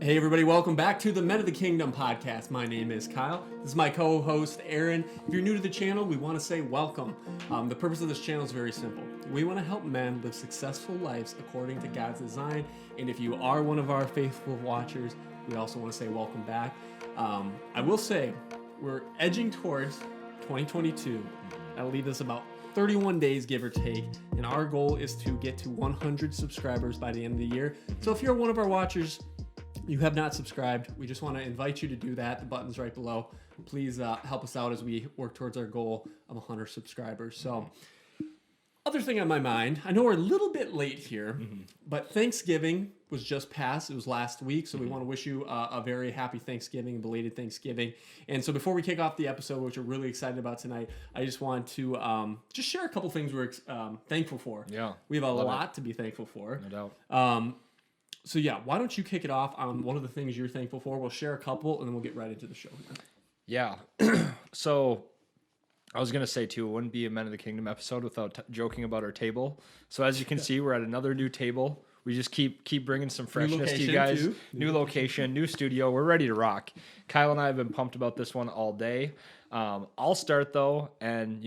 Hey everybody, welcome back to the Men of the Kingdom podcast. My name is Kyle. This is my co-host Aaron. If you're new to the channel, we want to say welcome. The purpose of this channel is very simple. We want to help men live successful lives according to God's design. And if you are one of our faithful watchers, we also want to say welcome back. I will say we're edging towards 2022. That'll leave us about 31 days, give or take, and our goal is to get to 100 subscribers by the end of the year. So if you're one of our watchers, you have not subscribed, we just want to invite you to do that. The button's right below. Please help us out as we work towards our goal of 100 subscribers. So, other thing on my mind, I know we're a little bit late here, but Thanksgiving was just passed. It was last week, so we want to wish you a very happy Thanksgiving and belated Thanksgiving. And so before we kick off the episode, which we're really excited about tonight, I just want to just share a couple things we're thankful for. Yeah. We have a lot to be thankful for. No doubt. So yeah, why don't you kick it off on one of the things you're thankful for? We'll share a couple, and then we'll get right into the show. Yeah. So I was going to say, too, it wouldn't be a Men of the Kingdom episode without joking about our table. So as you can see, we're at another new table. We just keep bringing some freshness to you guys. Too. New location, new studio. We're ready to rock. Kyle and I have been pumped about this one all day. I'll start, though, and,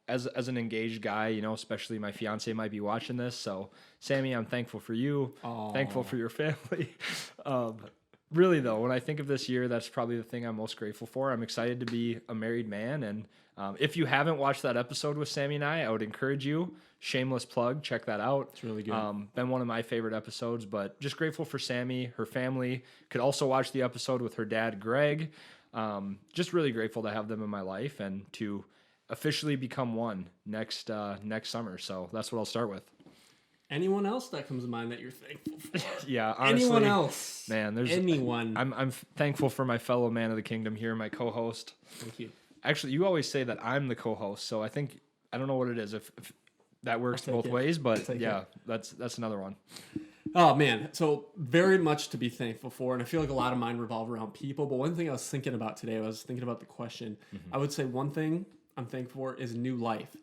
as an engaged guy, especially my fiance might be watching this. So, Sammy, I'm thankful for you. Aww. Thankful for your family. Really, though, when I think of this year, that's probably the thing I'm most grateful for. I'm excited to be a married man. And if you haven't watched that episode with Sammy and I would encourage you. Shameless plug. Check that out. It's really good. Been one of my favorite episodes, but just grateful for Sammy, her family. Could also watch the episode with her dad, Greg. Just really grateful to have them in my life and to officially become one next summer. So that's what I'll start with. Anyone else that comes to mind that you're thankful for? Yeah, honestly, anyone else? Man, there's anyone. I'm thankful for my fellow man of the kingdom here, my co-host. Thank you. Actually, you always say that I'm the co-host, so I don't know what it is if that works both ways, but yeah, that's another one. Oh man, so very much to be thankful for, and I feel like a lot of mine revolve around people. But one thing I was thinking about today, I was thinking about the question. I would say one thing I'm thankful for is new life.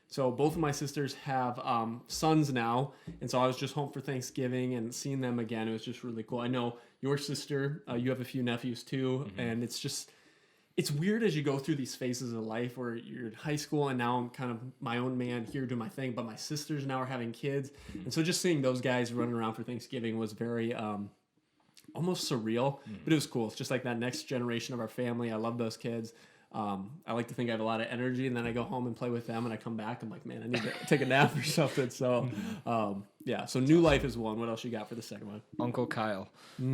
So both of my sisters have sons now, and so I was just home for Thanksgiving and seeing them again. It was just really cool. I know your sister, you have a few nephews too, and it's weird as you go through these phases of life where you're in high school and now I'm kind of my own man here doing my thing, but my sisters now are having kids. And so just seeing those guys running around for Thanksgiving was very almost surreal, but it was cool. It's just like that next generation of our family. I love those kids. I like to think I have a lot of energy, and then I go home and play with them, and I come back. I'm like, man, I need to take a nap or something. So, yeah. So new life is one. What else you got for the second one? Uncle Kyle.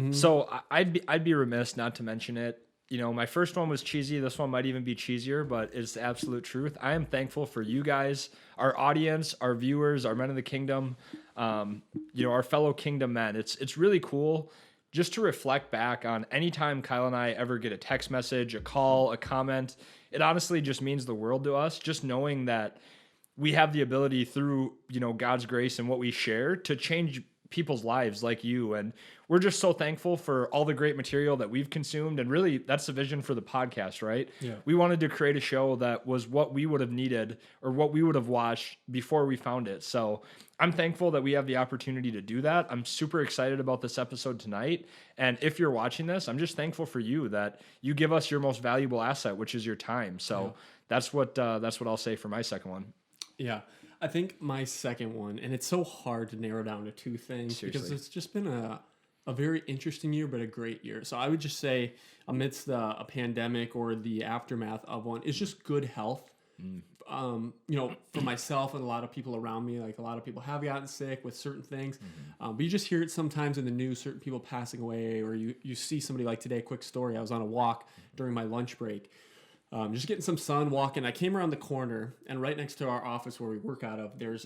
So I'd be remiss not to mention it. My first one was cheesy. This one might even be cheesier, but it's the absolute truth. I am thankful for you guys, our audience, our viewers, our Men of the Kingdom, our fellow Kingdom men. It's really cool just to reflect back on any time Kyle and I ever get a text message, a call, a comment. It honestly just means the world to us, just knowing that we have the ability through, God's grace and what we share to change people's lives like you. And we're just so thankful for all the great material that we've consumed. And really, that's the vision for the podcast, right? Yeah. We wanted to create a show that was what we would have needed or what we would have watched before we found it. So I'm thankful that we have the opportunity to do that. I'm super excited about this episode tonight. And if you're watching this, I'm just thankful for you that you give us your most valuable asset, which is your time. So that's what I'll say for my second one. Yeah. I think my second one, and it's so hard to narrow down to two things. Seriously. Because it's just been a very interesting year, but a great year. So I would just say amidst a pandemic or the aftermath of one, it's just good health. For myself and a lot of people around me, like a lot of people have gotten sick with certain things, but you just hear it sometimes in the news, certain people passing away, or you see somebody like today, quick story. I was on a walk during my lunch break. Just getting some sun, walking. I came around the corner, and right next to our office where we work out of, there's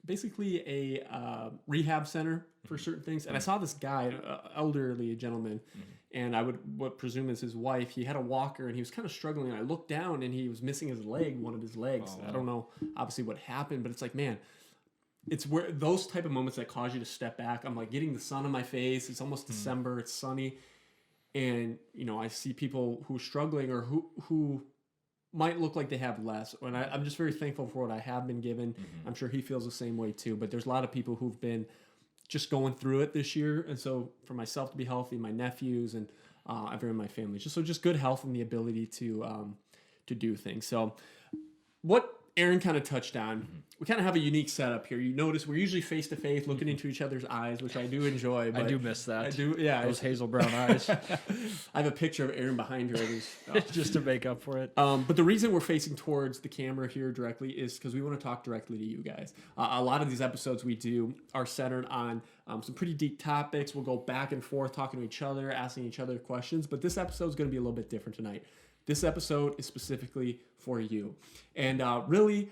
basically a rehab center for certain things. And I saw this guy, elderly gentleman, and I would presume is his wife. He had a walker, and he was kind of struggling. And I looked down, and he was missing his leg, one of his legs. Oh, wow. I don't know, obviously, what happened, but it's like, man, it's where those type of moments that cause you to step back. I'm like getting the sun on my face. It's almost December. It's sunny. And, I see people who are struggling or who might look like they have less. And I'm just very thankful for what I have been given. I'm sure he feels the same way too. But there's a lot of people who've been just going through it this year. And so for myself to be healthy, my nephews and everyone in my family, just good health and the ability to do things. So what Aaron kind of touched on, we kind of have a unique setup here. You notice we're usually face to face, looking into each other's eyes, which I do enjoy. But I do miss that. I do, yeah. Those hazel brown eyes. I have a picture of Aaron behind her. Just to make up for it. But the reason we're facing towards the camera here directly is because we want to talk directly to you guys. A lot of these episodes we do are centered on some pretty deep topics. We'll go back and forth talking to each other, asking each other questions. But this episode is going to be a little bit different tonight. This episode is specifically for you. And really,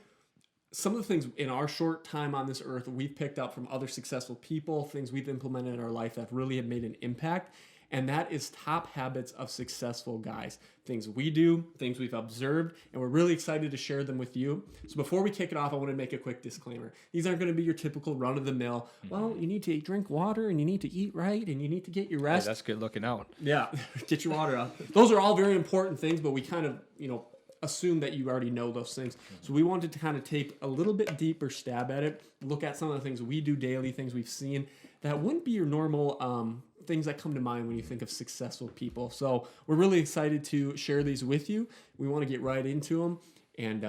some of the things in our short time on this earth we've picked up from other successful people, things we've implemented in our life that really have made an impact. And that is top habits of successful guys. Things we do, things we've observed, and we're really excited to share them with you. So before we kick it off, I want to make a quick disclaimer. These aren't going to be your typical run-of-the-mill, well, you need to drink water, and you need to eat right, and you need to get your rest. Hey, that's good looking out. Yeah, get your water out. Those are all very important things, but we kind of, assume that you already know those things. So we wanted to kind of take a little bit deeper stab at it, look at some of the things we do daily, things we've seen that wouldn't be your normal things that come to mind when you think of successful people. So we're really excited to share these with you. We want to get right into them, and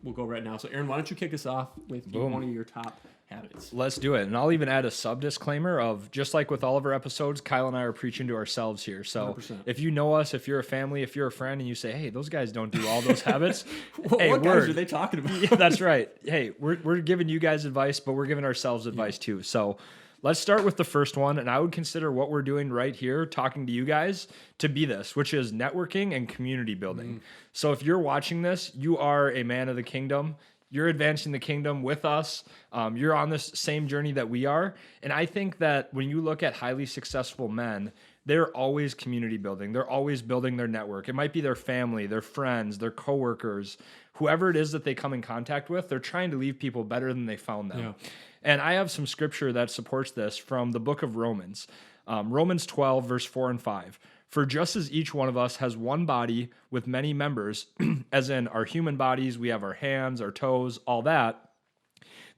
we'll go right now. So Aaron, why don't you kick us off with one of your top habits? Let's do it. And I'll even add a sub disclaimer of, just like with all of our episodes, Kyle and I are preaching to ourselves here. So 100%. If you know us, if you're a family, if you're a friend, and you say, hey, those guys don't do all those habits. What guys are they talking about? Yeah, that's right. Hey, we're giving you guys advice, but we're giving ourselves advice too. So let's start with the first one. And I would consider what we're doing right here, talking to you guys, to be this, which is networking and community building. So if you're watching this, you are a man of the kingdom. You're advancing the kingdom with us. You're on this same journey that we are. And I think that when you look at highly successful men, they're always community building. They're always building their network. It might be their family, their friends, their coworkers, whoever it is that they come in contact with. They're trying to leave people better than they found them. Yeah. And I have some scripture that supports this from the book of Romans. Romans 12, verse 4 and 5. For just as each one of us has one body with many members, as in our human bodies, we have our hands, our toes, all that,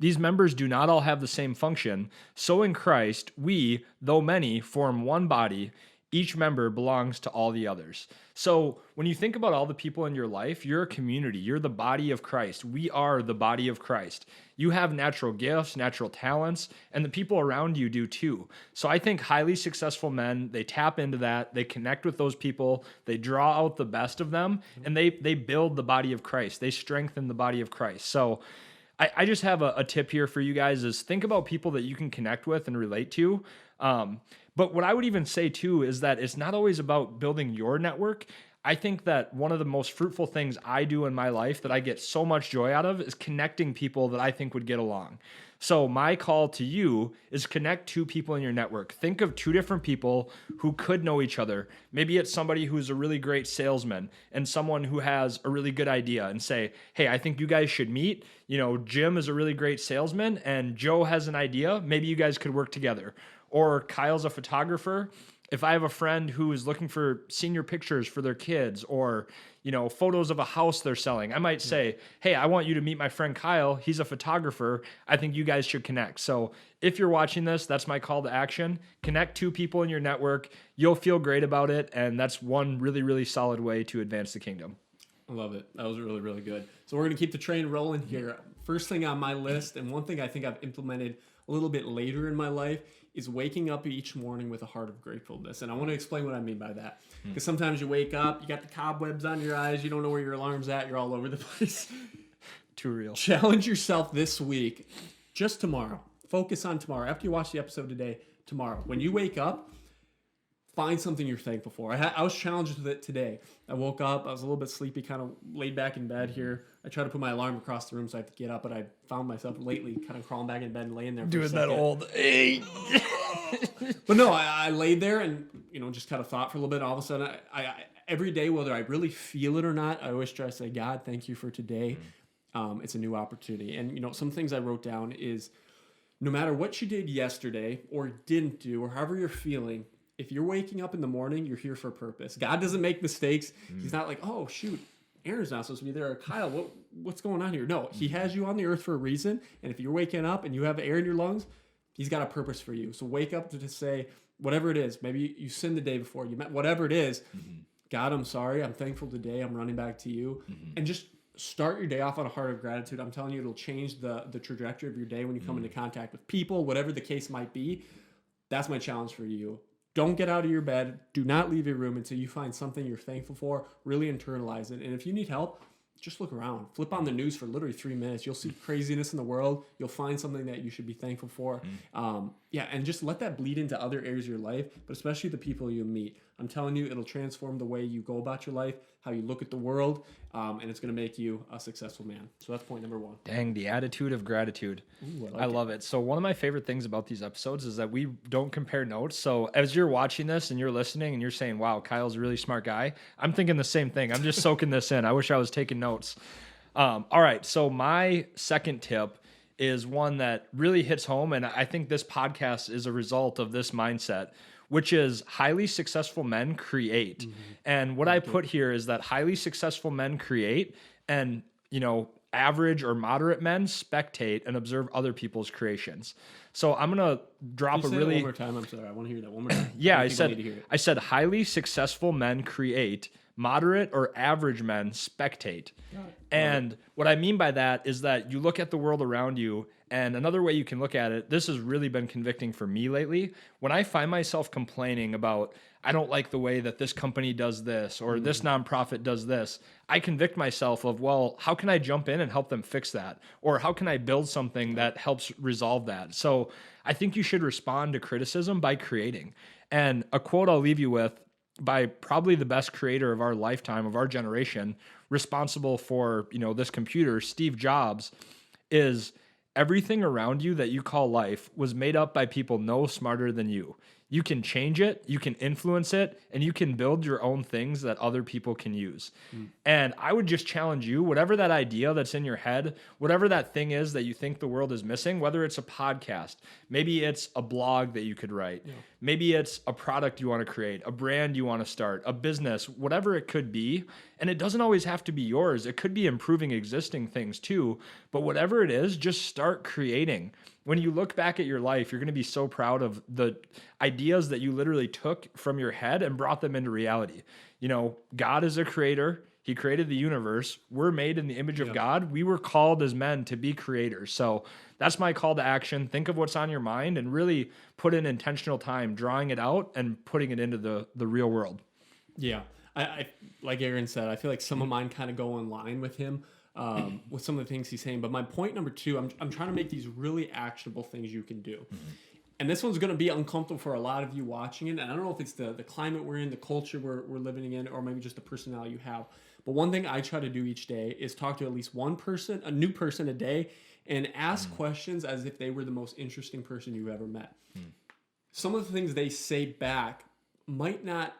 these members do not all have the same function. So in Christ, we, though many, form one body. Each member belongs to all the others. So when you think about all the people in your life, you're a community. You're the body of Christ. We are the body of Christ. You have natural gifts, natural talents, and the people around you do too. So I think highly successful men, they tap into that, they connect with those people, they draw out the best of them, and they build the body of Christ. They strengthen the body of Christ. So I just have a tip here for you guys is think about people that you can connect with and relate to. But what I would even say too is that it's not always about building your network. I think that one of the most fruitful things I do in my life that I get so much joy out of is connecting people that I think would get along. So my call to you is connect two people in your network. Think of two different people who could know each other. Maybe it's somebody who's a really great salesman and someone who has a really good idea and say, hey, I think you guys should meet. Jim is a really great salesman and Joe has an idea. Maybe you guys could work together. Or Kyle's a photographer. If I have a friend who is looking for senior pictures for their kids or, photos of a house they're selling, I might say, hey, I want you to meet my friend Kyle. He's a photographer. I think you guys should connect. So if you're watching this, that's my call to action. Connect two people in your network. You'll feel great about it. And that's one really, really solid way to advance the kingdom. I love it. That was really, really good. So we're going to keep the train rolling here. First thing on my list, and one thing I think I've implemented a little bit later in my life, is waking up each morning with a heart of gratefulness. And I want to explain what I mean by that. Because sometimes you wake up, you got the cobwebs on your eyes, you don't know where your alarm's at, you're all over the place. Too real. Challenge yourself this week, just tomorrow. Focus on tomorrow. After you watch the episode today, tomorrow. When you wake up, find something you're thankful for. I was challenged with it today. I woke up, I was a little bit sleepy, kind of laid back in bed here. I tried to put my alarm across the room so I have to get up, but I found myself lately kind of crawling back in bed and laying there for doing a second. That old eight. But no, I laid there and just kind of thought for a little bit. All of a sudden, I every day, whether I really feel it or not, I always try to say, God, thank you for today. It's a new opportunity. And some things I wrote down is no matter what you did yesterday or didn't do or however you're feeling, if you're waking up in the morning, you're here for a purpose. God doesn't make mistakes. He's not like, oh, shoot, Aaron's not supposed to be there. Or Kyle, what's going on here? No, he has you on the earth for a reason. And if you're waking up and you have air in your lungs, He's got a purpose for you. So wake up to say, whatever it is, maybe you sinned the day before, you met, whatever it is, God, I'm sorry. I'm thankful today. I'm running back to you. And just start your day off on a heart of gratitude. I'm telling you, it'll change the trajectory of your day when you come into contact with people, whatever the case might be. That's my challenge for you. Don't get out of your bed. Do not leave your room until you find something you're thankful for. Really internalize it. And if you need help, just look around. Flip on the news for literally 3 minutes. You'll see craziness in the world. You'll find something that you should be thankful for. And just let that bleed into other areas of your life, but especially the people you meet. I'm telling you, it'll transform the way you go about your life, how you look at the world, and it's going to make you a successful man. So that's point number 1. Dang, the attitude of gratitude. Ooh, I love it. So one of my favorite things about these episodes is that we don't compare notes. So as you're watching this and you're listening and you're saying, wow, Kyle's a really smart guy, I'm thinking the same thing. I'm just soaking this in. I wish I was taking notes. All right. So my second tip is one that really hits home. And I think this podcast is a result of this mindset, which is highly successful men create. And what I put here is that highly successful men create, and, average or moderate men spectate and observe other people's creations. So I'm going to drop Can you a say really... that one more time? I'm sorry. I want to hear that one more time. Yeah, I think need to hear it. said highly successful men create, moderate or average men spectate. And what I mean by that is that you look at the world around you, and another way you can look at it, this has really been convicting for me lately. When I find myself complaining about, I don't like the way that this company does this, or this nonprofit does this, I convict myself of, well, how can I jump in and help them fix that? Or how can I build something that helps resolve that? So I think you should respond to criticism by creating. And a quote I'll leave you with by probably the best creator of our lifetime, of our generation, responsible for, this computer, Steve Jobs, is everything around you that you call life was made up by people no smarter than you. You can change it, you can influence it, and you can build your own things that other people can use. And I would just challenge you, whatever that idea that's in your head, whatever that thing is that you think the world is missing, whether it's a podcast, maybe it's a blog that you could write, maybe it's a product you want to create, a brand you want to start, a business, whatever it could be. And it doesn't always have to be yours. It could be improving existing things too. But whatever it is, just start creating. When you look back at your life, you're going to be so proud of the ideas that you literally took from your head and brought them into reality. God is a creator. He created the universe. We're made in the image of God. We were called as men to be creators. So that's my call to action. Think of what's on your mind and really put in intentional time drawing it out and putting it into the real world. Yeah. I like Aaron said, I feel like some of mine kind of go in line with him. With some of the things he's saying. But my point number 2, I'm trying to make these really actionable things you can do. And this one's going to be uncomfortable for a lot of you watching it. And I don't know if it's the climate we're in, the culture we're living in, or maybe just the personality you have. But one thing I try to do each day is talk to at least one person, a new person a day, and ask questions as if they were the most interesting person you've ever met. Some of the things they say back might not,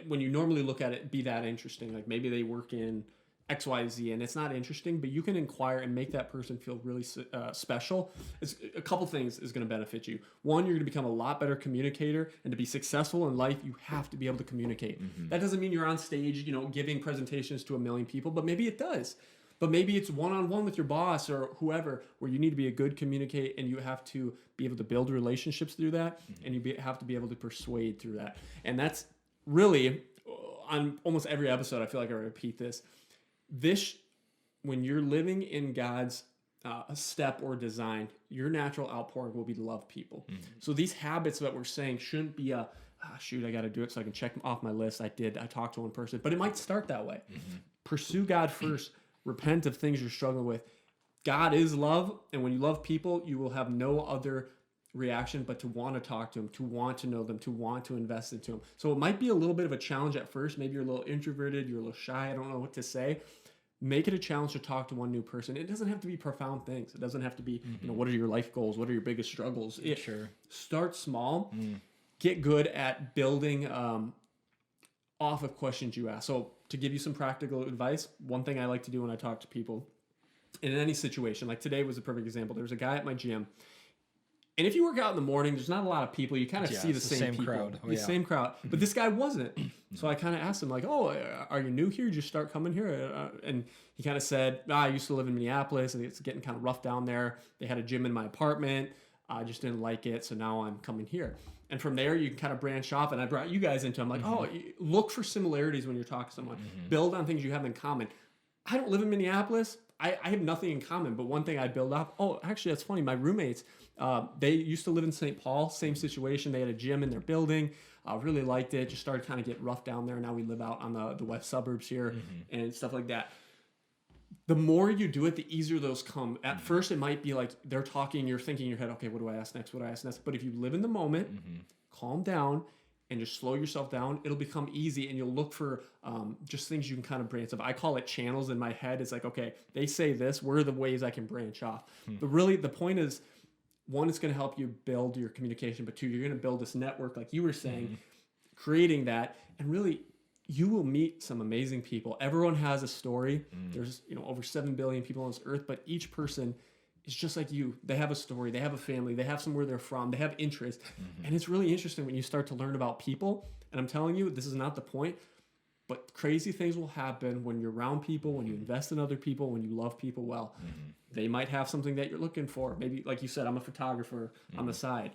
when you normally look at it, be that interesting. Like maybe they work in XYZ and it's not interesting, but you can inquire and make that person feel really special. It's, a couple things is going to benefit you. One, you're going to become a lot better communicator, and to be successful in life, you have to be able to communicate. That doesn't mean you're on stage, giving presentations to 1 million people, but maybe it does. But maybe it's one-on-one with your boss or whoever, where you need to be a good communicate, and you have to be able to build relationships through that, and have to be able to persuade through that. And that's really, on almost every episode, I feel like I repeat this, when you're living in God's step or design, your natural outpouring will be to love people. So these habits that we're saying shouldn't be I got to do it so I can check off my list. I talked to one person, but it might start that way. Pursue God first. Repent of things you're struggling with. God is love, and when you love people, you will have no other reaction but to want to talk to them, to want to know them, to want to invest into them. So it might be a little bit of a challenge at first. Maybe you're a little introverted, you're a little shy, I don't know what to say. Make it a challenge to talk to one new person. It doesn't have to be profound things. It doesn't have to be, what are your life goals? What are your biggest struggles? Sure. Start small. Get good at building off of questions you ask. So to give you some practical advice, one thing I like to do when I talk to people in any situation, like today was a perfect example. There's a guy at my gym. And if you work out in the morning, there's not a lot of people. You kind of see the same people. Crowd. Same crowd. But this guy wasn't. So I kind of asked him, like, oh, are you new here? Did you start coming here? And he kind of said, I used to live in Minneapolis, and it's getting kind of rough down there. They had a gym in my apartment. I just didn't like it, so now I'm coming here. And from there, you can kind of branch off. And I brought you guys into. I'm like, look for similarities when you're talking to someone. Build on things you have in common. I don't live in Minneapolis. I have nothing in common, but one thing I build up. Oh, actually, that's funny. My roommates, they used to live in St. Paul. Same situation. They had a gym in their building. Really liked it. Just started kind of getting rough down there. Now we live out on the west suburbs here and stuff like that. The more you do it, the easier those come. At first, it might be like they're talking, you're thinking in your head, okay, what do I ask next? What do I ask next? But if you live in the moment, calm down, and just slow yourself down, it'll become easy, and you'll look for just things you can kind of branch off. I call it channels in my head. It's like, okay, they say this. Where are the ways I can branch off? But really, the point is, one, it's going to help you build your communication, but two, you're going to build this network, like you were saying, creating that, and really, you will meet some amazing people. Everyone has a story. There's over 7 billion people on this earth, but each person is just like you. They have a story. They have a family. They have somewhere they're from. They have interests. And it's really interesting when you start to learn about people. And I'm telling you, this is not the point, but crazy things will happen when you're around people, when you invest in other people, when you love people well. They might have something that you're looking for. Maybe, like you said, I'm a photographer on the side.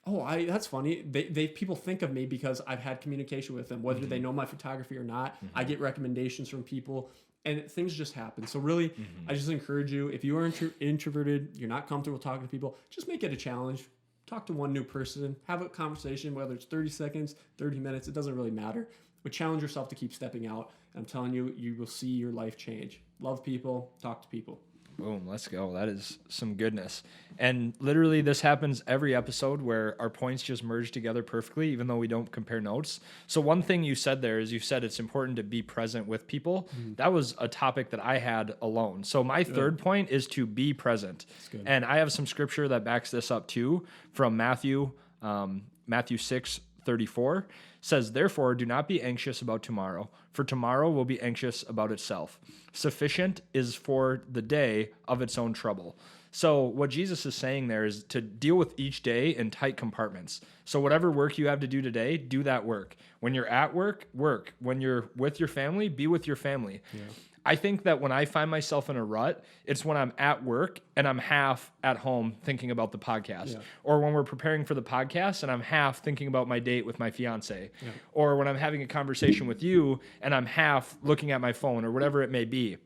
Oh, that's funny. They people think of me because I've had communication with them, whether they know my photography or not. I get recommendations from people, and things just happen. So really, I just encourage you, if you are introverted, you're not comfortable talking to people, just make it a challenge. Talk to one new person, have a conversation, whether it's 30 seconds, 30 minutes, it doesn't really matter. But challenge yourself to keep stepping out. And I'm telling you, you will see your life change. Love people, talk to people. Boom, let's go. That is some goodness. And literally this happens every episode where our points just merge together perfectly, even though we don't compare notes. So one thing you said there is you said it's important to be present with people. That was a topic that I had alone. So my third point is to be present. And I have some scripture that backs this up too from Matthew 6:34 says, therefore, do not be anxious about tomorrow, for tomorrow will be anxious about itself. Sufficient is for the day of its own trouble. So what Jesus is saying there is to deal with each day in tight compartments. So whatever work you have to do today, do that work. When you're at work, work. When you're with your family, be with your family. Yeah. I think that when I find myself in a rut, it's when I'm at work and I'm half at home thinking about the podcast. Yeah. Or when we're preparing for the podcast and I'm half thinking about my date with my fiance. Yeah. Or when I'm having a conversation with you and I'm half looking at my phone or whatever it may be.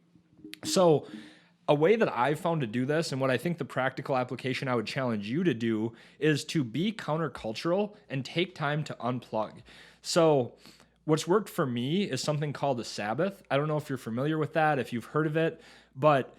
So a way that I've found to do this, and what I think the practical application I would challenge you to do, is to be countercultural and take time to unplug. So what's worked for me is something called the Sabbath. I don't know if you're familiar with that, if you've heard of it, but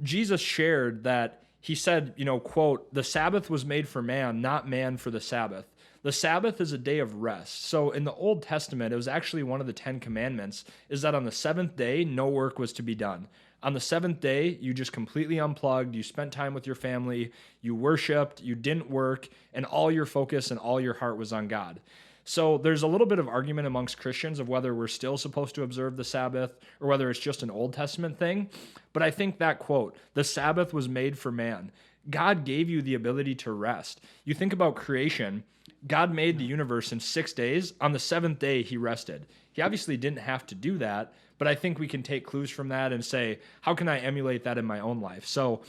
Jesus shared that he said, quote, the Sabbath was made for man, not man for the Sabbath. The Sabbath is a day of rest. So in the Old Testament, it was actually one of the 10 commandments, is that on the seventh day, no work was to be done. On the seventh day, you just completely unplugged, you spent time with your family, you worshiped, you didn't work, and all your focus and all your heart was on God. So there's a little bit of argument amongst Christians of whether we're still supposed to observe the Sabbath or whether it's just an Old Testament thing. But I think that quote, the Sabbath was made for man. God gave you the ability to rest. You think about creation, God made the universe in 6 days. On the seventh day, he rested. He obviously didn't have to do that, but I think we can take clues from that and say, how can I emulate that in my own life? So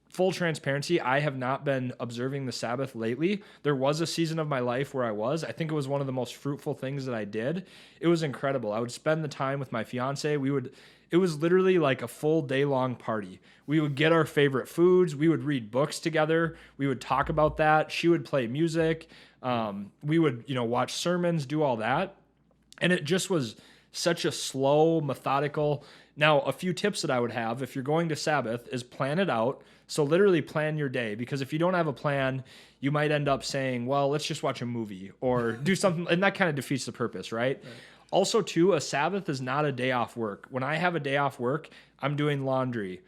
full transparency, I have not been observing the Sabbath lately. There was a season of my life where I was. I think it was one of the most fruitful things that I did. It was incredible. I would spend the time with my fiance. It was literally like a full day-long party. We would get our favorite foods. We would read books together. We would talk about that. She would play music. We would, watch sermons, do all that. And it just was such a slow, methodical. Now, a few tips that I would have if you're going to Sabbath is plan it out. So literally plan your day, because if you don't have a plan, you might end up saying, well, let's just watch a movie or do something, and that kind of defeats the purpose, right? Also, too, a Sabbath is not a day off work. When I have a day off work, I'm doing laundry.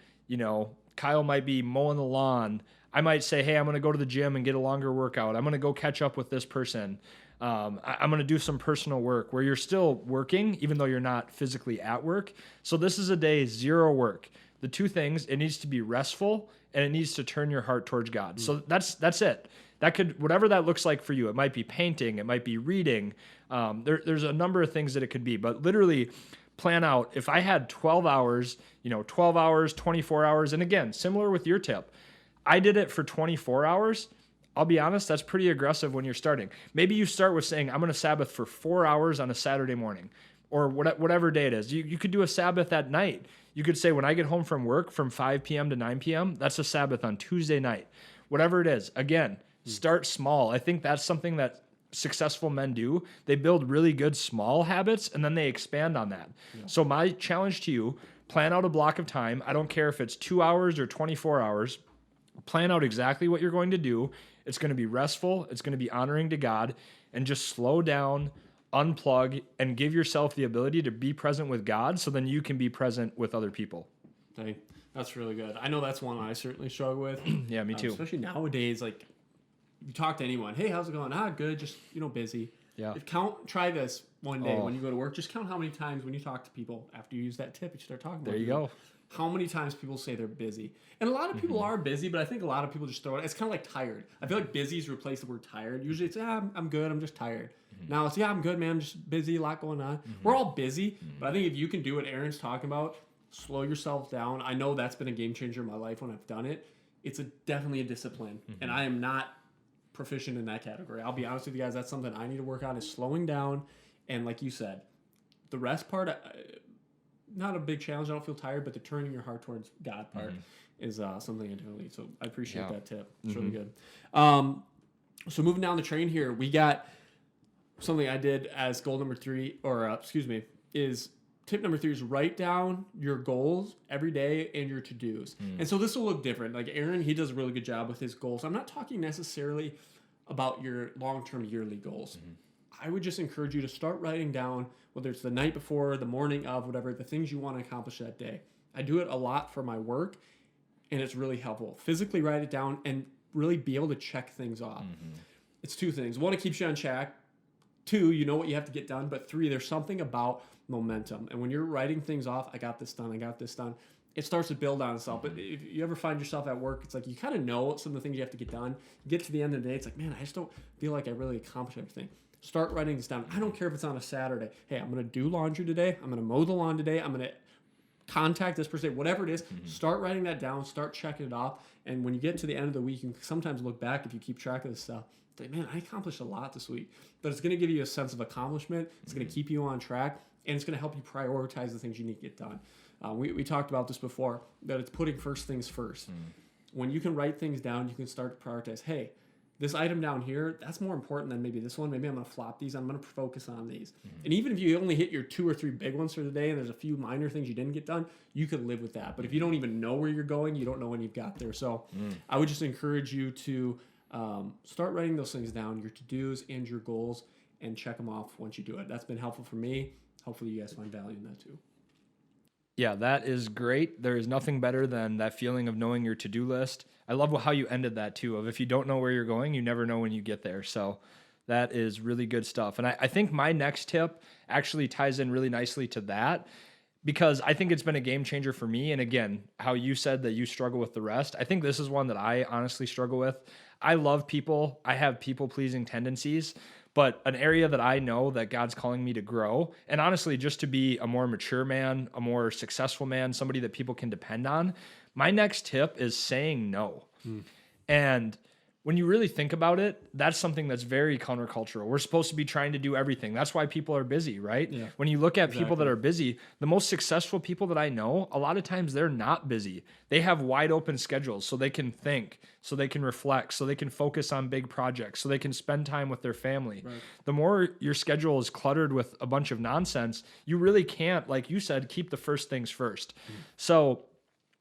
Kyle might be mowing the lawn. I might say, hey, I'm going to go to the gym and get a longer workout. I'm going to go catch up with this person. I'm going to do some personal work where you're still working, even though you're not physically at work. So this is a day zero work. The two things, it needs to be restful and it needs to turn your heart towards God. So that's it. That could, whatever that looks like for you, it might be painting, it might be reading. There's a number of things that it could be, but literally plan out. If I had 12 hours, 12 hours, 24 hours, and again, similar with your tip, I did it for 24 hours. I'll be honest, that's pretty aggressive when you're starting. Maybe you start with saying, I'm going to Sabbath for 4 hours on a Saturday morning or whatever day it is. You could do a Sabbath at night. You could say, when I get home from work from 5 p.m. to 9 p.m., that's a Sabbath on Tuesday night. Whatever it is. Again, start small. I think that's something that successful men do. They build really good small habits and then they expand on that. Yeah. So my challenge to you, plan out a block of time. I don't care if it's 2 hours or 24 hours. Plan out exactly what you're going to do. It's going to be restful. It's going to be honoring to God, and just slow down, unplug, and give yourself the ability to be present with God so then you can be present with other people. Hey, that's really good. I know that's one I certainly struggle with. Yeah, me too. Especially nowadays, like, you talk to anyone, hey, how's it going? Good, just, busy. Yeah. Try this one day when you go to work. Just count how many times when you talk to people after you use that tip, you start talking about it. There you go. How many times people say they're busy. And a lot of people are busy, but I think a lot of people just throw it. It's kind of like tired. I feel like busy's replaced the word tired. Usually it's, I'm good, I'm just tired. Now it's, I'm good, man, I'm just busy, a lot going on. We're all busy, but I think if you can do what Aaron's talking about, slow yourself down. I know that's been a game changer in my life when I've done it. It's definitely a discipline, and I am not proficient in that category. I'll be honest with you guys, that's something I need to work on, is slowing down. And like you said, the rest part, not a big challenge. I don't feel tired, but the turning your heart towards God part is something I definitely. So I appreciate that tip. It's really good. So moving down the train here, we got something I did as goal number 3, is tip number 3 is write down your goals every day and your to-dos. And so this will look different. Like Aaron, he does a really good job with his goals. I'm not talking necessarily about your long-term yearly goals. I would just encourage you to start writing down, whether it's the night before, the morning of, whatever, the things you want to accomplish that day. I do it a lot for my work, and it's really helpful. Physically write it down and really be able to check things off. It's 2 things. 1, it keeps you on track. 2, you know what you have to get done. But 3, there's something about momentum. And when you're writing things off, I got this done, it starts to build on itself. But if you ever find yourself at work, it's like you kind of know some of the things you have to get done. You get to the end of the day, it's like, man, I just don't feel like I really accomplished everything. Start writing this down. I don't care if it's on a Saturday. Hey, I'm going to do laundry today. I'm going to mow the lawn today. I'm going to contact this person, whatever it is. Start writing that down. Start checking it off. And when you get to the end of the week, you can sometimes look back if you keep track of this stuff. Like, man, I accomplished a lot this week. But it's going to give you a sense of accomplishment. It's going to keep you on track. And it's going to help you prioritize the things you need to get done. We talked about this before, that it's putting first things first. When you can write things down, you can start to prioritize, hey, this item down here, that's more important than maybe this one. Maybe I'm going to flop these. I'm going to focus on these. And even if you only hit your 2 or 3 big ones for the day and there's a few minor things you didn't get done, you could live with that. But if you don't even know where you're going, you don't know when you've got there. So I would just encourage you to start writing those things down, your to-dos and your goals, and check them off once you do it. That's been helpful for me. Hopefully you guys find value in that too. Yeah, that is great. There is nothing better than that feeling of knowing your to-do list. I love how you ended that too, of if you don't know where you're going, you never know when you get there. So that is really good stuff. And I think my next tip actually ties in really nicely to that, because I think it's been a game changer for me. And again, how you said that you struggle with the rest, I think this is one that I honestly struggle with. I love people. I have people-pleasing tendencies. But an area that I know that God's calling me to grow, and honestly, just to be a more mature man, a more successful man, somebody that people can depend on, my next tip is saying no. And when you really think about it, that's something that's very countercultural. We're supposed to be trying to do everything. That's why people are busy, right? Yeah. When you look at people that are busy, the most successful people that I know, a lot of times they're not busy. They have wide open schedules so they can think, so they can reflect, so they can focus on big projects, so they can spend time with their family. Right. The more your schedule is cluttered with a bunch of nonsense, you really can't, like you said, keep the first things first. So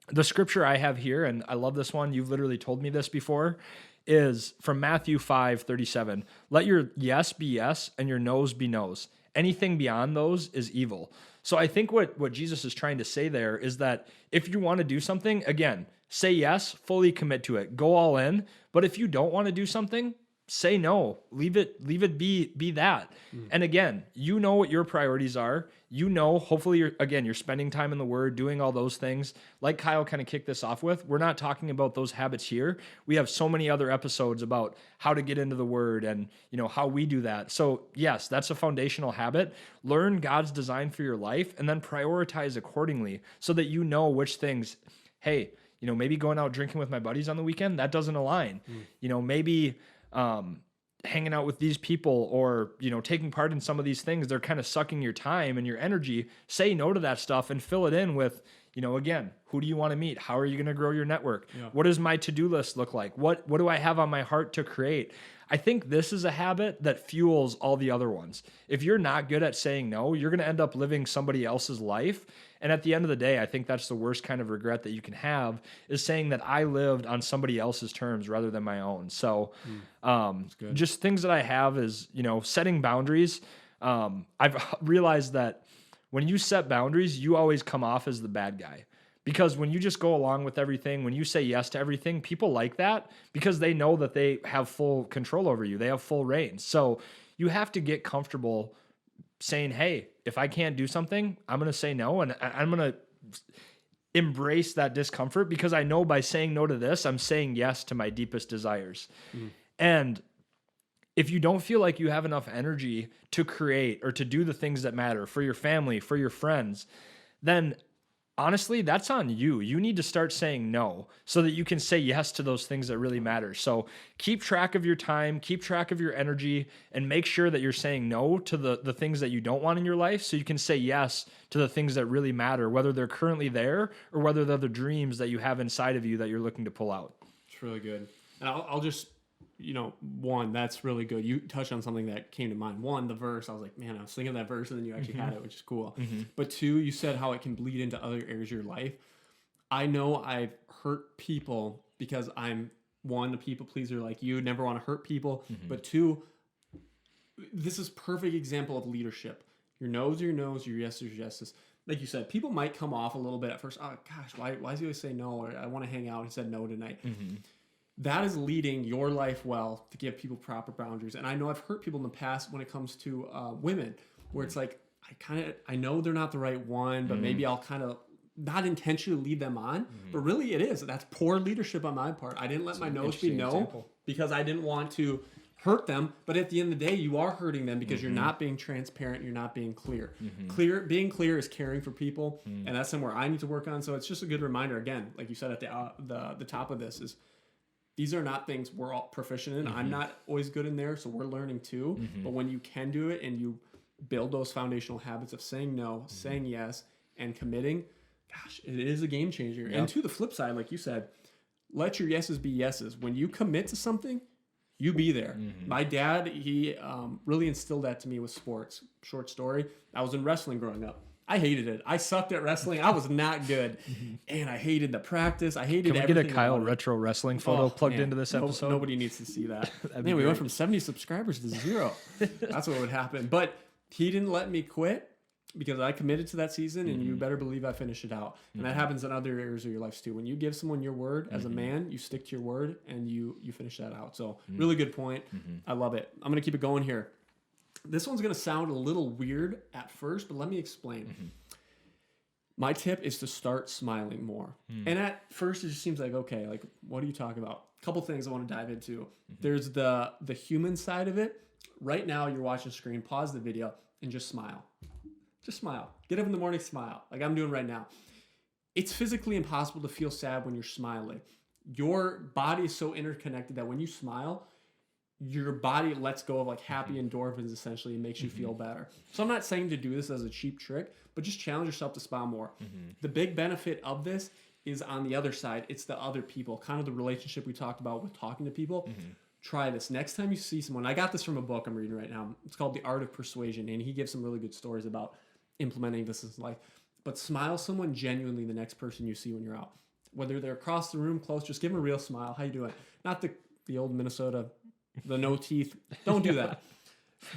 the scripture I have here, and I love this one, you've literally told me this before, is from Matthew 5:37. Let your yes be yes and your no's be no's. Anything beyond those is evil. So I think what Jesus is trying to say there is that if you want to do something, again, say yes, fully commit to it, go all in. But if you don't want to do something, say no, leave it be that. And again, you know what your priorities are. You know, hopefully you're spending time in the Word, doing all those things. Like Kyle kind of kicked this off with, we're not talking about those habits here. We have so many other episodes about how to get into the Word and, how we do that. So yes, that's a foundational habit. Learn God's design for your life and then prioritize accordingly so that you know which things, hey, maybe going out drinking with my buddies on the weekend, that doesn't align. Maybe hanging out with these people or, taking part in some of these things, they're kind of sucking your time and your energy. Say no to that stuff and fill it in with, again, who do you want to meet? How are you going to grow your network? Yeah. What does my to-do list look like? What do I have on my heart to create? I think this is a habit that fuels all the other ones. If you're not good at saying no, you're going to end up living somebody else's life. And at the end of the day, I think that's the worst kind of regret that you can have, is saying that I lived on somebody else's terms rather than my own. So just things that I have is, setting boundaries. I've realized that when you set boundaries, you always come off as the bad guy. Because when you just go along with everything, when you say yes to everything, people like that because they know that they have full control over you. They have full reign. So you have to get comfortable saying, hey, if I can't do something, I'm going to say no. And I'm going to embrace that discomfort because I know by saying no to this, I'm saying yes to my deepest desires. And if you don't feel like you have enough energy to create or to do the things that matter for your family, for your friends, then honestly, that's on you. You need to start saying no so that you can say yes to those things that really matter. So keep track of your time, keep track of your energy, and make sure that you're saying no to the things that you don't want in your life so you can say yes to the things that really matter, whether they're currently there or whether they're the dreams that you have inside of you that you're looking to pull out. It's really good. And I'll just, one, that's really good. You touched on something that came to mind. One, the verse, I was like, man, I was thinking of that verse and then you actually had it, which is cool. But two, you said how it can bleed into other areas of your life. I know I've hurt people because I'm, one, a people pleaser like you, never want to hurt people. But two, this is perfect example of leadership. Your no's are your no's, your yes is your yeses. Like you said, people might come off a little bit at first. Oh gosh, why does he always say no? Or I want to hang out. He said no tonight. That is leading your life well to give people proper boundaries. And I know I've hurt people in the past when it comes to women, where it's like, I know they're not the right one, but maybe I'll kind of not intentionally lead them on. But really it is. That's poor leadership on my part. I didn't let my no's be no because I didn't want to hurt them. But at the end of the day, you are hurting them because you're not being transparent. You're not being clear. Being clear is caring for people. And that's somewhere I need to work on. So it's just a good reminder. Again, like you said at the top of this is, these are not things we're all proficient in. I'm not always good in there, so we're learning too. But when you can do it and you build those foundational habits of saying no, saying yes, and committing, gosh, it is a game changer. Yep. And to the flip side, like you said, let your yeses be yeses. When you commit to something, you be there. My dad, he really instilled that to me with sports. Short story, I was in wrestling growing up. I hated it. I sucked at wrestling. I was not good. And I hated the practice. I hated everything. Can we get a Kyle retro wrestling photo plugged into this episode? Nobody needs to see that. Man, we went from 70 subscribers to 0. That's what would happen. But he didn't let me quit because I committed to that season, and you better believe I finished it out. And that happens in other areas of your life too. When you give someone your word as a man, you stick to your word and you finish that out. So really good point. I love it. I'm going to keep it going here. This one's going to sound a little weird at first, but let me explain. My tip is to start smiling more. And at first, it just seems like, okay, like, what are you talking about? A couple things I want to dive into. There's the human side of it. Right now, you're watching the screen, pause the video, and just smile. Just smile. Get up in the morning, smile, like I'm doing right now. It's physically impossible to feel sad when you're smiling. Your body is so interconnected that when you smile, your body lets go of like happy endorphins essentially and makes you feel better. So I'm not saying to do this as a cheap trick, but just challenge yourself to smile more. The big benefit of this is on the other side. It's the other people, kind of the relationship we talked about with talking to people. Try this. Next time you see someone, I got this from a book I'm reading right now. It's called The Art of Persuasion, and he gives some really good stories about implementing this in life. But smile someone genuinely the next person you see when you're out. Whether they're across the room, close, just give them a real smile. How you doing? Not the old Minnesota, the no teeth. Don't do that.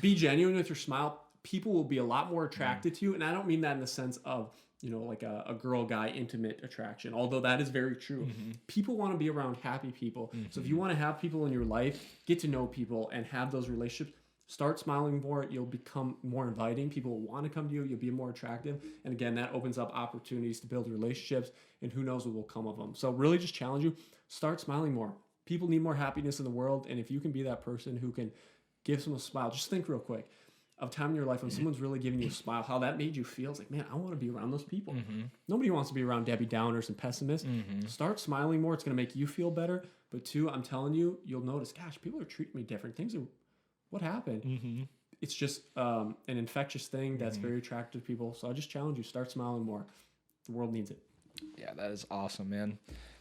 Be genuine with your smile. People will be a lot more attracted to you. And I don't mean that in the sense of, like a girl-guy intimate attraction, although that is very true. People want to be around happy people. So if you want to have people in your life, get to know people and have those relationships, start smiling more. You'll become more inviting. People will want to come to you. You'll be more attractive. And again, that opens up opportunities to build relationships, and who knows what will come of them. So really just challenge you, start smiling more. People need more happiness in the world. And if you can be that person who can give someone a smile, just think real quick. of time in your life when someone's really giving you a smile, how that made you feel. It's like, man, I want to be around those people. Nobody wants to be around Debbie Downers and pessimists. Start smiling more. It's going to make you feel better. But two, I'm telling you, you'll notice, gosh, people are treating me different. What happened? It's just an infectious thing that's very attractive to people. So I just challenge you, start smiling more. The world needs it. Yeah, that is awesome, man.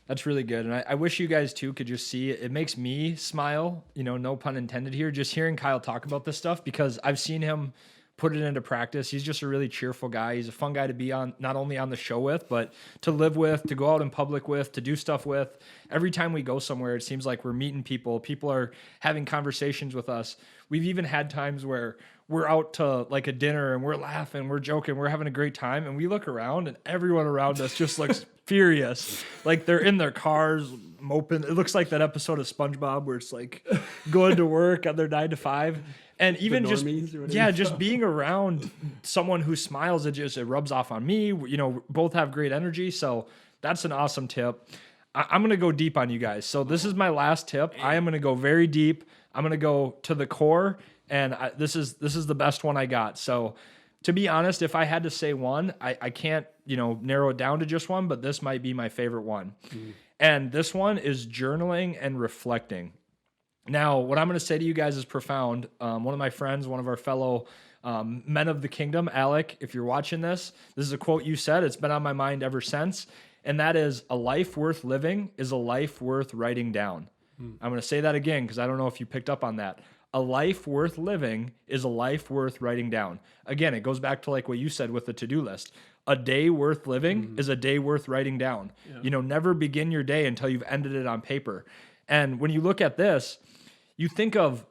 That's really good. And I wish you guys too could just see it. It makes me smile, no pun intended here, just hearing Kyle talk about this stuff, because I've seen him put it into practice. He's just a really cheerful guy. He's a fun guy to be on, not only on the show with, but to live with, to go out in public with, to do stuff with. Every time we go somewhere, it seems like we're meeting people. People are having conversations with us. We've even had times where we're out to like a dinner and we're laughing, we're joking, we're having a great time. And we look around and everyone around us just looks furious. Like they're in their cars moping. It looks like that episode of SpongeBob where it's like going to work on their 9 to 5. And even just being around someone who smiles, it rubs off on me. Both have great energy. So that's an awesome tip. I'm going to go deep on you guys. So this is my last tip. I am going to go very deep. I'm going to go to the core. And this is the best one I got. So to be honest, if I had to say one, I can't, narrow it down to just one, but this might be my favorite one. And this one is journaling and reflecting. Now, what I'm going to say to you guys is profound. One of my friends, one of our fellow men of the kingdom, Alec, if you're watching this is a quote you said. It's been on my mind ever since. And that is, a life worth living is a life worth writing down. I'm going to say that again because I don't know if you picked up on that. A life worth living is a life worth writing down. Again, it goes back to like what you said with the to-do list. A day worth living is a day worth writing down. Yeah. Never begin your day until you've ended it on paper. And when you look at this, you think of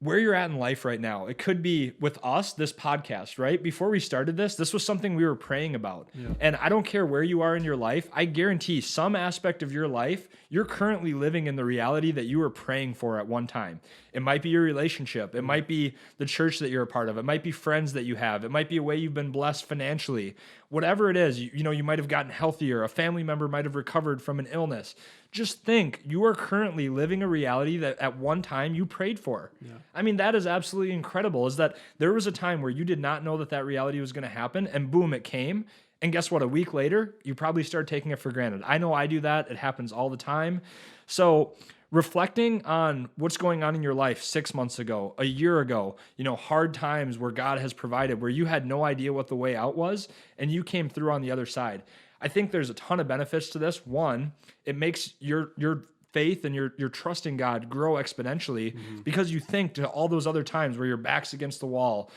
where you're at in life right now. It could be with us, this podcast, right? Before we started this was something we were praying about. Yeah. And I don't care where you are in your life. I guarantee some aspect of your life, you're currently living in the reality that you were praying for at one time. It might be your relationship. It might be the church that you're a part of. It might be friends that you have. It might be a way you've been blessed financially. Whatever it is, you might have gotten healthier. A family member might have recovered from an illness. Just think, you are currently living a reality that at one time you prayed for. Yeah. I mean, that is absolutely incredible, is that there was a time where you did not know that reality was going to happen, and boom, it came. And guess what? A week later, you probably start taking it for granted. I know I do that. It happens all the time. So reflecting on what's going on in your life 6 months ago, a year ago, hard times where God has provided, where you had no idea what the way out was, and you came through on the other side. I think there's a ton of benefits to this. One, it makes your faith and your trust in God grow exponentially because you think to all those other times where your back's against the wall.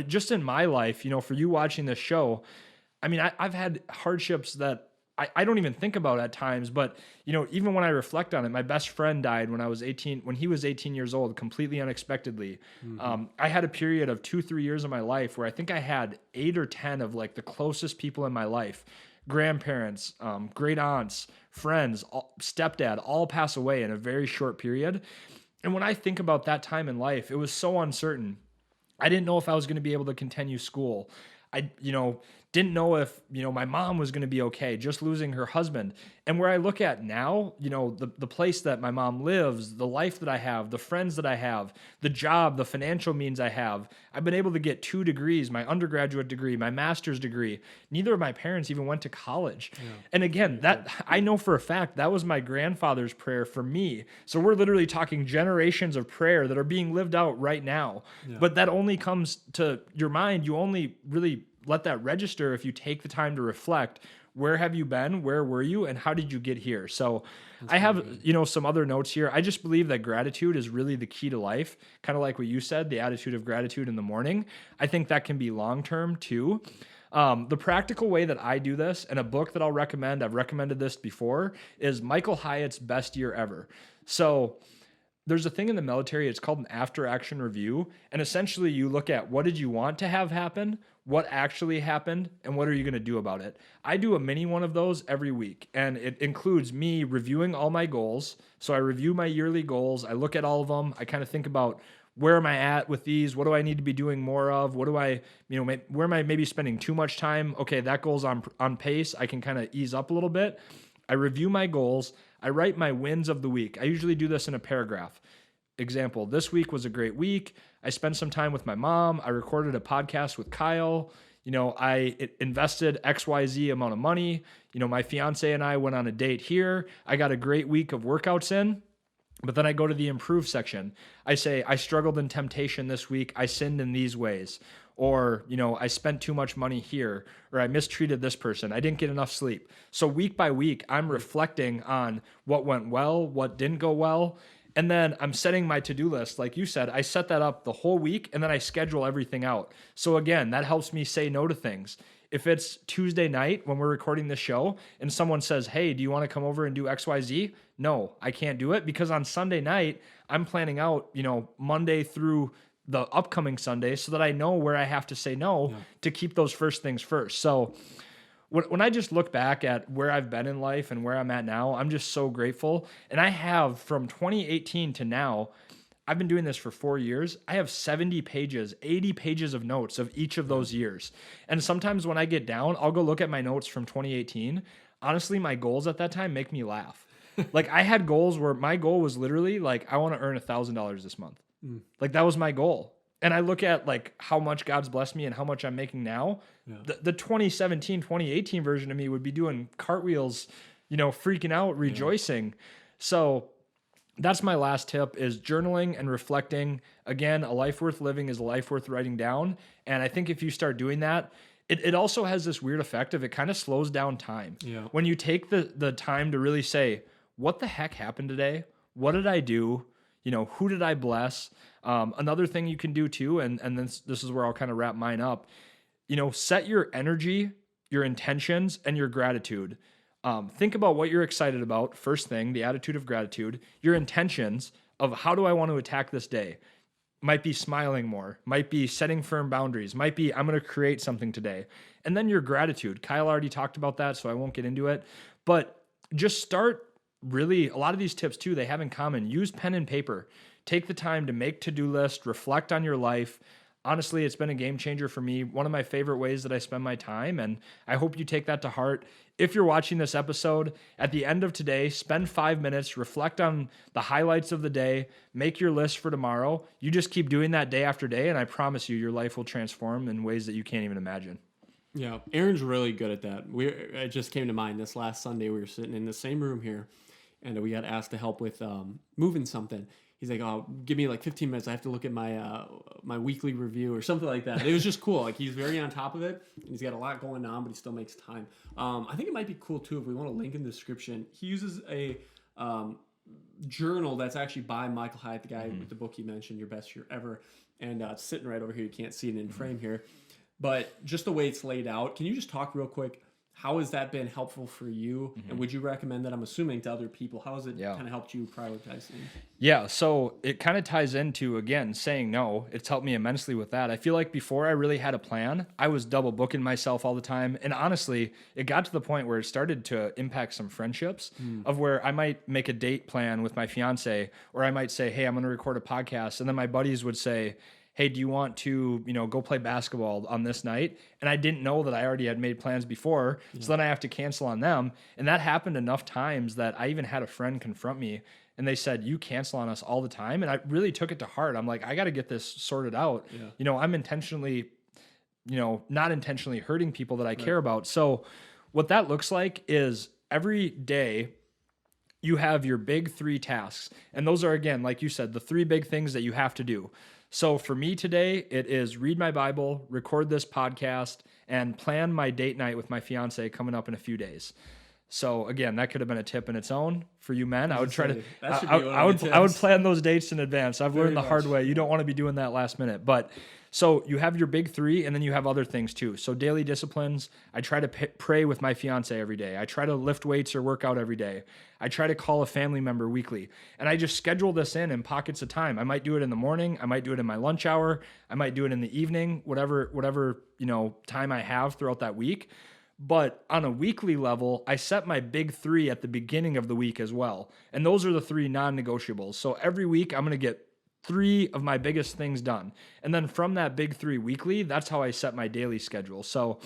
Just in my life, for you watching this show, I mean, I've had hardships that I don't even think about at times, but even when I reflect on it, my best friend died when he was 18 years old, completely unexpectedly. I had a period of 2-3 years of my life where I think I had 8 or 10 of like the closest people in my life, grandparents, great aunts, friends, stepdad, all pass away in a very short period. And when I think about that time in life, it was so uncertain. I didn't know if I was going to be able to continue school. I didn't know if, my mom was going to be okay, just losing her husband. And where I look at now, the place that my mom lives, the life that I have, the friends that I have, the job, the financial means I have, I've been able to get 2 degrees, my undergraduate degree, my master's degree. Neither of my parents even went to college. Yeah. And again, that I know for a fact that was my grandfather's prayer for me. So we're literally talking generations of prayer that are being lived out right now. Yeah. But that only comes to your mind. You only really let that register if you take the time to reflect. Where have you been? Where were you? And how did you get here? So I have, some other notes here. I just believe that gratitude is really the key to life. Kind of like what you said, the attitude of gratitude in the morning. I think that can be long-term too. The practical way that I do this, and a book that I'll recommend, I've recommended this before, is Michael Hyatt's Best Year Ever. So there's a thing in the military, it's called an after-action review. And essentially you look at what did you want to have happen, what actually happened, and what are you going to do about it? I do a mini one of those every week, and it includes me reviewing all my goals. So I review my yearly goals. I look at all of them. I kind of think about where am I at with these? What do I need to be doing more of? What do I, where am I maybe spending too much time? Okay, that goal's on pace. I can kind of ease up a little bit. I review my goals. I write my wins of the week. I usually do this in a paragraph. Example, this week was a great week. I spent some time with my mom. I recorded a podcast with Kyle. I invested XYZ amount of money. My fiance and I went on a date here. I got a great week of workouts in. But then I go to the improve section. I say, I struggled in temptation this week. I sinned in these ways. Or, I spent too much money here. Or I mistreated this person. I didn't get enough sleep. So week by week, I'm reflecting on what went well, what didn't go well. And then I'm setting my to-do list. Like you said, I set that up the whole week and then I schedule everything out. So again, that helps me say no to things. If it's Tuesday night when we're recording the show and someone says, hey, do you want to come over and do XYZ? No, I can't do it because on Sunday night, I'm planning out, Monday through the upcoming Sunday so that I know where I have to say no to keep those first things first. So when I just look back at where I've been in life and where I'm at now, I'm just so grateful. And I have from 2018 to now, I've been doing this for 4 years. I have 70 pages, 80 pages of notes of each of those years. And sometimes when I get down, I'll go look at my notes from 2018. Honestly, my goals at that time make me laugh. Like I had goals where my goal was literally like, I want to earn $1,000 this month. Like that was my goal. And I look at like how much God's blessed me and how much I'm making now. Yeah. The 2017, 2018 version of me would be doing cartwheels, freaking out, rejoicing. Yeah. So that's my last tip is journaling and reflecting. Again, a life worth living is a life worth writing down. And I think if you start doing that, it also has this weird effect of it kind of slows down time. Yeah. When you take the time to really say, what the heck happened today? What did I do? Who did I bless? Another thing you can do too, and this is where I'll kind of wrap mine up, set your energy, your intentions, and your gratitude. Think about what you're excited about. First thing, the attitude of gratitude, your intentions of how do I want to attack this day? Might be smiling more, might be setting firm boundaries, might be I'm going to create something today. And then your gratitude. Kyle already talked about that, so I won't get into it. But just start really, a lot of these tips too, they have in common. Use pen and paper. Take the time to make to-do list, reflect on your life. Honestly, it's been a game changer for me. One of my favorite ways that I spend my time, and I hope you take that to heart. If you're watching this episode, at the end of today, spend 5 minutes, reflect on the highlights of the day, make your list for tomorrow. You just keep doing that day after day, and I promise you, your life will transform in ways that you can't even imagine. Yeah, Aaron's really good at that. It just came to mind this last Sunday. We were sitting in the same room here, and we got asked to help with moving something. He's like, "Oh, give me like 15 minutes. I have to look at my my weekly review or something like that." It was just cool. Like he's very on top of it. And he's got a lot going on, but he still makes time. I think it might be cool too if we want to link in the description. He uses a journal that's actually by Michael Hyatt, the guy with the book he mentioned, Your Best Year Ever, and it's sitting right over here. You can't see it in frame here, but just the way it's laid out. Can you just talk real quick? How has that been helpful for you? And would you recommend that, I'm assuming, to other people? How has it kind of helped you prioritize things? Yeah, so it kind of ties into, again, saying no. It's helped me immensely with that. I feel like before I really had a plan, I was double booking myself all the time. And honestly, it got to the point where it started to impact some friendships of where I might make a date plan with my fiance, or I might say, hey, I'm going to record a podcast. And then my buddies would say, hey, do you want to, go play basketball on this night? And I didn't know that I already had made plans before. Yeah. So then I have to cancel on them. And that happened enough times that I even had a friend confront me and they said, you cancel on us all the time. And I really took it to heart. I'm like, I got to get this sorted out. Yeah. I'm intentionally, not intentionally hurting people that I care about. So what that looks like is every day you have your big 3 tasks. And those are, again, like you said, the 3 big things that you have to do. So for me today, it is read my Bible, record this podcast, and plan my date night with my fiance coming up in a few days. So again, that could have been a tip in its own for you men. I would try to, I would plan those dates in advance. I've learned the hard way. You don't want to be doing that last minute, but so you have your big 3 and then you have other things too. So daily disciplines, I try to pray with my fiance every day. I try to lift weights or work out every day. I try to call a family member weekly, and I just schedule this in pockets of time. I might do it in the morning. I might do it in my lunch hour. I might do it in the evening, whatever, time I have throughout that week. But on a weekly level, I set my big 3 at the beginning of the week as well. And those are the 3 non-negotiables. So every week I'm going to get 3 of my biggest things done. And then from that big 3 weekly, that's how I set my daily schedule. So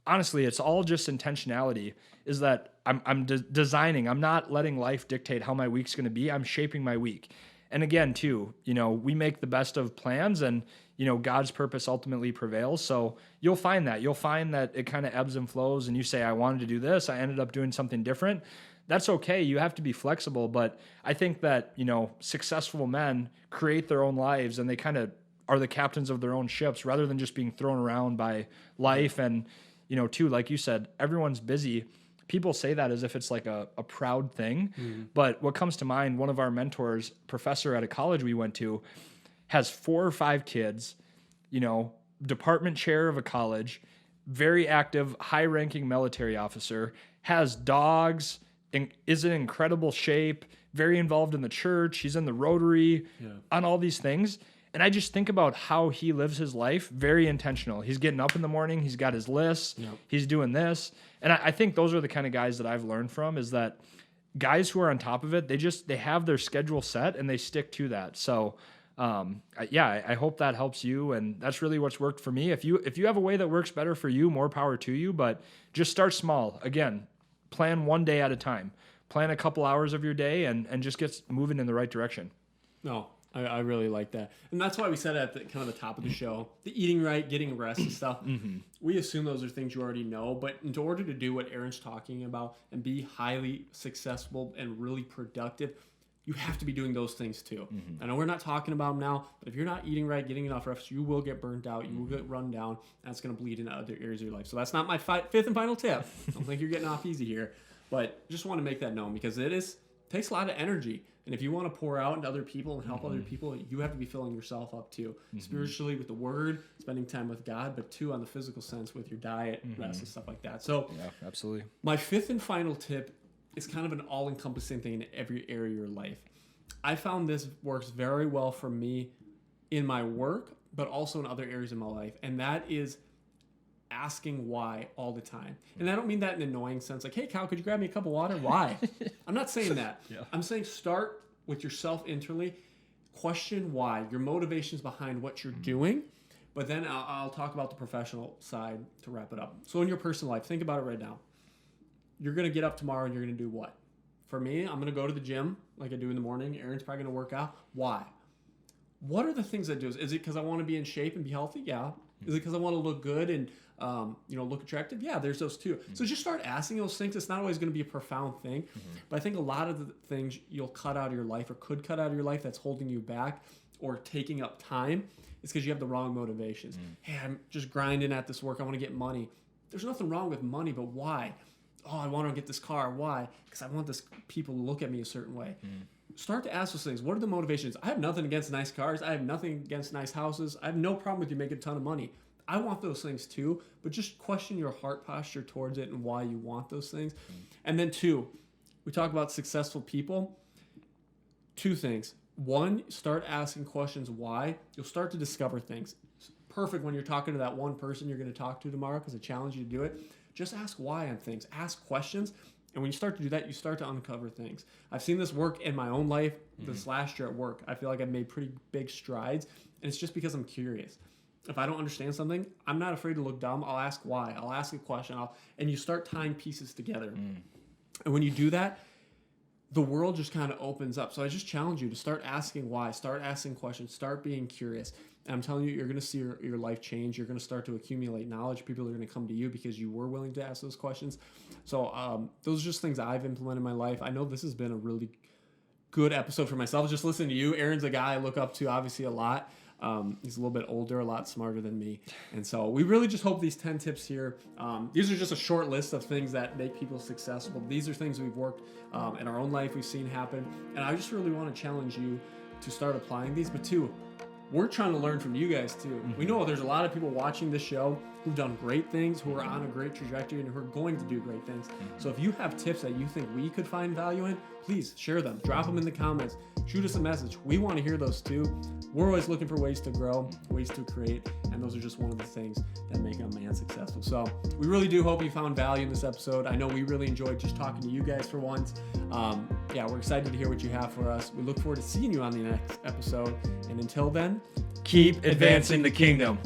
honestly, it's all just intentionality, is that I'm designing. I'm not letting life dictate how my week's going to be. I'm shaping my week. And again, too, we make the best of plans, and God's purpose ultimately prevails. So you'll find that it kind of ebbs and flows, and you say, I wanted to do this, I ended up doing something different. That's okay. You have to be flexible. But I think that, successful men create their own lives, and they kind of are the captains of their own ships rather than just being thrown around by life. And, too, like you said, everyone's busy. People say that as if it's like a proud thing. But what comes to mind, one of our mentors, professor at a college we went to, has 4 or 5 kids, department chair of a college, very active, high-ranking military officer, has dogs, is in incredible shape, very involved in the church. He's in the Rotary, on all these things. And I just think about how he lives his life, very intentional. He's getting up in the morning. He's got his lists. He's doing this. And I think those are the kind of guys that I've learned from, is that guys who are on top of it, they have their schedule set and they stick to that. So, I hope that helps you. And that's really what's worked for me. If you have a way that works better for you, more power to you, but just start small. Again, plan one day at a time. Plan a couple hours of your day and just get moving in the right direction. No, I really like that. And that's why we said at the kind of the top of the show, the eating right, getting rest and stuff. We assume those are things you already know, but in order to do what Aaron's talking about and be highly successful and really productive, you have to be doing those things too. I know we're not talking about them now, but if you're not eating right, getting enough rest, you will get burned out, you will get run down, and that's going to bleed into other areas of your life. So that's not my fifth and final tip. I don't think you're getting off easy here, but just want to make that known, because it takes a lot of energy. And if you want to pour out into other people and help other people, you have to be filling yourself up too. Spiritually with the word, spending time with God, but too on the physical sense with your diet, rest, and stuff like that. So yeah, absolutely. My 5th and final tip is kind of an all-encompassing thing in every area of your life. I found this works very well for me in my work, but also in other areas of my life. And that is asking why all the time. And I don't mean that in an annoying sense, like, hey, Kyle, could you grab me a cup of water? Why? I'm not saying that. I'm saying start with yourself internally. Question why, your motivations behind what you're doing. But then I'll talk about the professional side to wrap it up. So in your personal life, think about it right now. You're going to get up tomorrow and you're going to do what? For me, I'm going to go to the gym like I do in the morning. Aaron's probably going to work out. Why? What are the things I do? Is it because I want to be in shape and be healthy? Yeah. Is it because I want to look good and look attractive? Yeah, there's those too. So just start asking those things. It's not always going to be a profound thing, but I think a lot of the things you'll cut out of your life or could cut out of your life that's holding you back or taking up time is because you have the wrong motivations. Hey, I'm just grinding at this work. I want to get money. There's nothing wrong with money, but why? Oh, I want to get this car. Why? Because I want this people to look at me a certain way. Start to ask those things. What are the motivations? I have nothing against nice cars. I have nothing against nice houses. I have no problem with you making a ton of money. I want those things too, but just question your heart posture towards it and why you want those things. And then 2, we talk about successful people. 2 things. 1, start asking questions why. You'll start to discover things. It's perfect when you're talking to that one person you're going to talk to tomorrow, because I challenge you to do it. Just ask why on things. Ask questions. And when you start to do that, you start to uncover things. I've seen this work in my own life this last year at work. I feel like I've made pretty big strides, and it's just because I'm curious. If I don't understand something, I'm not afraid to look dumb. I'll ask why. I'll ask a question. And you start tying pieces together. And when you do that, the world just kind of opens up. So I just challenge you to start asking why, start asking questions, start being curious. And I'm telling you, you're going to see your life change. You're going to start to accumulate knowledge. People are going to come to you because you were willing to ask those questions. So those are just things I've implemented in my life. I know this has been a really good episode for myself. Just listening to you. Aaron's a guy I look up to, obviously, a lot. He's a little bit older, a lot smarter than me. And so we really just hope these 10 tips here, these are just a short list of things that make people successful. These are things we've worked in our own life, we've seen happen. And I just really want to challenge you to start applying these. But 2, we're trying to learn from you guys too. We know there's a lot of people watching this show who've done great things, who are on a great trajectory, and who are going to do great things. So if you have tips that you think we could find value in, please share them. Drop them in the comments. Shoot us a message. We want to hear those too. We're always looking for ways to grow, ways to create, and those are just one of the things that make a man successful. So we really do hope you found value in this episode. I know we really enjoyed just talking to you guys for once. We're excited to hear what you have for us. We look forward to seeing you on the next episode. And until then, keep advancing the kingdom.